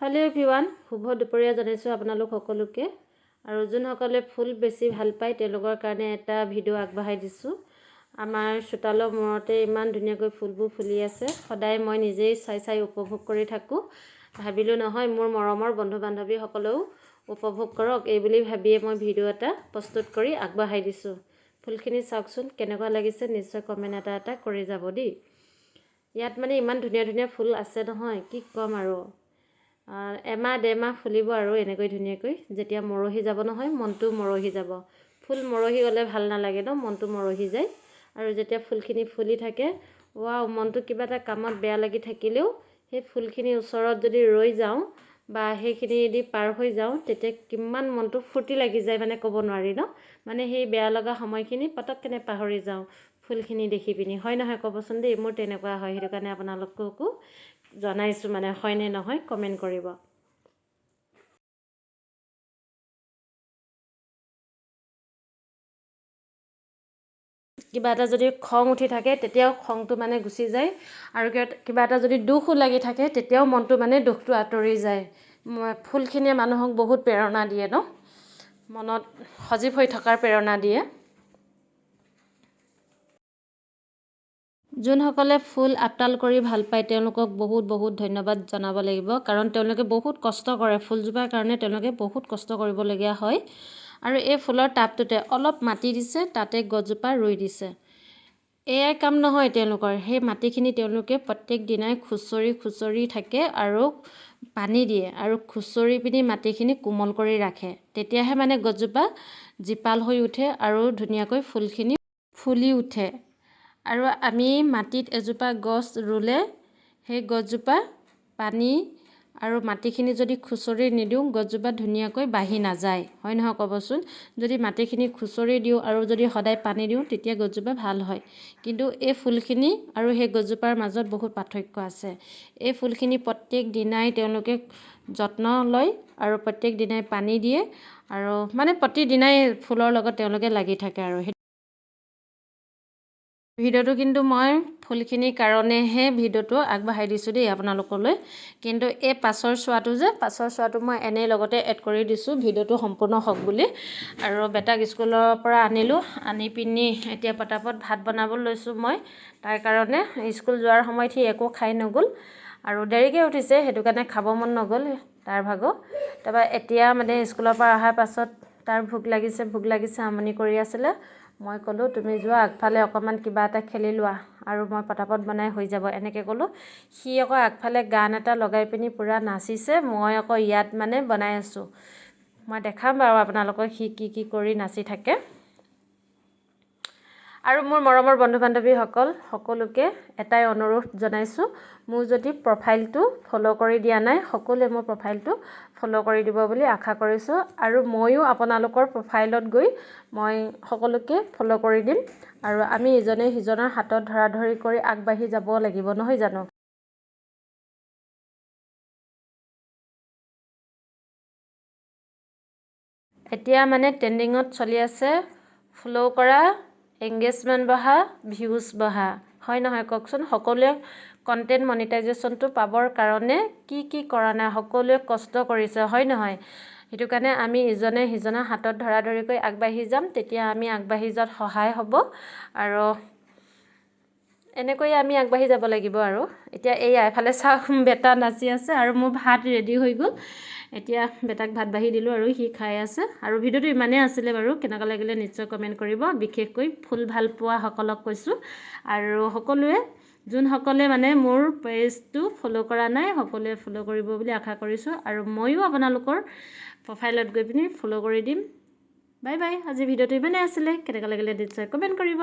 Hello' everyone, শুভ দুপৰীয়া জনাইছোঁ আপোনালোক সকলোকে। আৰু যোনসকলে ফুল বেছি ভাল পায় তেওঁলোকৰ কাৰণে এটা ভিডিঅ' আগবঢ়াই দিছোঁ। আমাৰ চোতালৰ মূৰতে ইমান ধুনীয়াকৈ ফুলবোৰ ফুলি আছে। সদায় মই নিজেই চাই উপভোগ কৰি থাকোঁ। ভাবিলোঁ নহয় মোৰ মৰমৰ বন্ধু বান্ধৱীসকলেও উপভোগ কৰক, এই বুলি ভাবিয়ে মই ভিডিঅ' এটা প্ৰস্তুত কৰি আগবঢ়াই দিছোঁ। ফুলখিনি চাওকচোন কেনেকুৱা লাগিছে, নিশ্চয় কমেণ্ট এটা কৰি যাব দেই। ইয়াত মানে ইমান ধুনীয়া ধুনীয়া ফুল আছে নহয়, কি ক'ম আৰু। এমাহ ডেৰমাহ ফুলিব আৰু এনেকৈ ধুনীয়াকৈ। যেতিয়া মৰহি যাব নহয়, মনটো মৰহি যাব। ফুল মৰহি গ'লে ভাল নালাগে ন, মনটো মৰহি যায়। আৰু যেতিয়া ফুলখিনি ফুলি থাকে, ৱাও, মনটো কিবা এটা কামত বেয়া লাগি থাকিলেও সেই ফুলখিনিৰ ওচৰত যদি ৰৈ যাওঁ বা সেইখিনিদি পাৰ হৈ যাওঁ, তেতিয়া কিমান মনটো ফূৰ্তি লাগি যায়, মানে ক'ব নোৱাৰি ন। মানে সেই বেয়া লগা সময়খিনি পটককেনে পাহৰি যাওঁ ফুলখিনি দেখি পিনি। হয় নহয় ক'বচোন দেই, মোৰ তেনেকুৱা হয়। সেইটো কাৰণে আপোনালোককো জনাইছোঁ, মানে হয়নে নহয় কমেণ্ট কৰিব। কিবা এটা যদি খং উঠি থাকে তেতিয়াও খংটো মানে গুচি যায়, আৰু কিবা এটা যদি দুখো লাগি থাকে তেতিয়াও মনটো মানে দুখটো আঁতৰি যায়। ফুলখিনিয়ে মানুহক বহুত প্ৰেৰণা দিয়ে ন, মনত সজীৱ হৈ থকাৰ প্ৰেৰণা দিয়ে। যোনসকলে ফুল আপডাল কৰি ভাল পায় তেওঁলোকক বহুত বহুত ধন্যবাদ জনাব লাগিব, কাৰণ তেওঁলোকে বহুত কষ্ট কৰে। ফুলজোপাৰ কাৰণে তেওঁলোকে বহুত কষ্ট কৰিবলগীয়া হয়। আৰু এই ফুলৰ টাবটোতে অলপ মাটি দিছে, তাতে গছজোপা ৰুই দিছে। এয়াই কাম নহয় তেওঁলোকৰ, সেই মাটিখিনি তেওঁলোকে প্ৰত্যেক দিনাই খুচৰি থাকে আৰু পানী দিয়ে আৰু খুচৰি পিনি মাটিখিনি কোমল কৰি ৰাখে। তেতিয়াহে মানে গছজোপা জীপাল হৈ উঠে আৰু ধুনীয়াকৈ ফুলখিনি ফুলি উঠে। আৰু আমি মাটিত এজোপা গছ ৰুলে সেই গছজোপা পানী আৰু মাটিখিনি যদি খুচৰি নিদিওঁ, গছজোপা ধুনীয়াকৈ বাঢ়ি নাযায়। হয় নহয় ক'বচোন। যদি মাটিখিনি খুচৰি দিওঁ আৰু যদি সদায় পানী দিওঁ, তেতিয়া গছজোপা ভাল হয়। কিন্তু এই ফুলখিনি আৰু সেই গছজোপাৰ মাজত বহুত পাৰ্থক্য আছে। এই ফুলখিনি প্ৰত্যেক দিনাই তেওঁলোকে যত্ন লয় আৰু প্ৰত্যেক দিনাই পানী দিয়ে, আৰু মানে প্ৰতিদিনাই ফুলৰ লগত তেওঁলোকে লাগি থাকে। আৰু ভিডিঅ'টো কিন্তু মই ফুলখিনিৰ কাৰণেহে ভিডিঅ'টো আগবঢ়াই দিছোঁ দেই আপোনালোকলৈ। কিন্তু এই পাছৰ চোৱাটো মই এনেই লগতে এড কৰি দিছোঁ ভিডিঅ'টো সম্পূৰ্ণ হওক বুলি। আৰু বেটাক স্কুলৰ পৰা আনি পিনি এতিয়া পটাপট ভাত বনাব লৈছোঁ মই। তাৰ কাৰণে স্কুল যোৱাৰ সময়ত সি একো খাই নগ'ল আৰু দেৰিকৈ উঠিছে, সেইটো কাৰণে খাব মন নগ'ল তাৰ ভাগৰ। তাৰপৰা এতিয়া মানে স্কুলৰ পৰা অহাৰ পাছত তাৰ ভোক লাগিছে আমনি কৰি আছিলে। মই ক'লোঁ তুমি যোৱা আগফালে অকণমান কিবা এটা খেলি লোৱা আৰু মই পটাপট বনাই হৈ যাব, এনেকৈ ক'লোঁ। সি আকৌ আগফালে গান এটা লগাই পিনি পূৰা নাচিছে, মই আকৌ ইয়াত মানে বনাই আছোঁ। মই দেখাম বাৰু আপোনালোকক সি কি কৰি নাচি থাকে। আৰু মোৰ মৰমৰ বন্ধু বান্ধৱীসকল সকলোকে এটাই অনুৰোধ জনাইছোঁ, মোৰ যদি প্ৰফাইলটো ফ'ল' কৰি দিয়া নাই, সকলোৱে মোৰ প্ৰফাইলটো ফ'ল' কৰি দিব বুলি আশা কৰিছোঁ। আৰু ময়ো আপোনালোকৰ প্ৰফাইলত গৈ মই সকলোকে ফ'ল' কৰি দিম। আৰু আমি ইজনে সিজনৰ হাতত ধৰাধৰি কৰি আগবাঢ়ি যাব লাগিব, নহয় জানো। এতিয়া মানে ট্ৰেণ্ডিঙত চলি আছে ফ'ল' কৰা, এংগেজমেণ্ট বঢ়া, ভিউজ বঢ়া। হয় নহয় কওকচোন। সকলোৱে কণ্টেণ্ট মনিটাইজেশ্যনটো পাবৰ কাৰণে কি কৰা নাই, সকলোৱে কষ্ট কৰিছে, হয় নহয়। সেইটো কাৰণে আমি ইজনে সিজনৰ হাতত ধৰাধৰিকৈ আগবাঢ়ি যাম, তেতিয়া আমি আগবাঢ়ি যোৱাত সহায় হ'ব। আৰু এনেকৈয়ে আমি আগবাঢ়ি যাব লাগিব। আৰু এতিয়া এফালে চাওক, বেটা নাচি আছে আৰু মোৰ ভাত ৰেডি হৈ গ'ল। এতিয়া বেটাক ভাত বাঢ়ি দিলোঁ আৰু সি খাই আছে। আৰু ভিডিঅ'টো ইমানেই আছিলে বাৰু, কেনেকুৱা লাগিলে নিশ্চয় কমেণ্ট কৰিব। বিশেষকৈ ফুল ভাল পোৱাসকলক কৈছোঁ। আৰু যোনসকলে মানে মোৰ পেজটো ফ'ল' কৰা নাই, সকলোৱে ফ'ল' কৰিব বুলি আশা কৰিছোঁ। আৰু ময়ো আপোনালোকৰ প্ৰফাইলত গৈ পিনি ফ'ল' কৰি দিম। Bye bye. আজি ভিডিঅ'টো ইমানেই আছিলে, কেনেকুৱা লাগিলে নিশ্চয় কমেণ্ট কৰিব।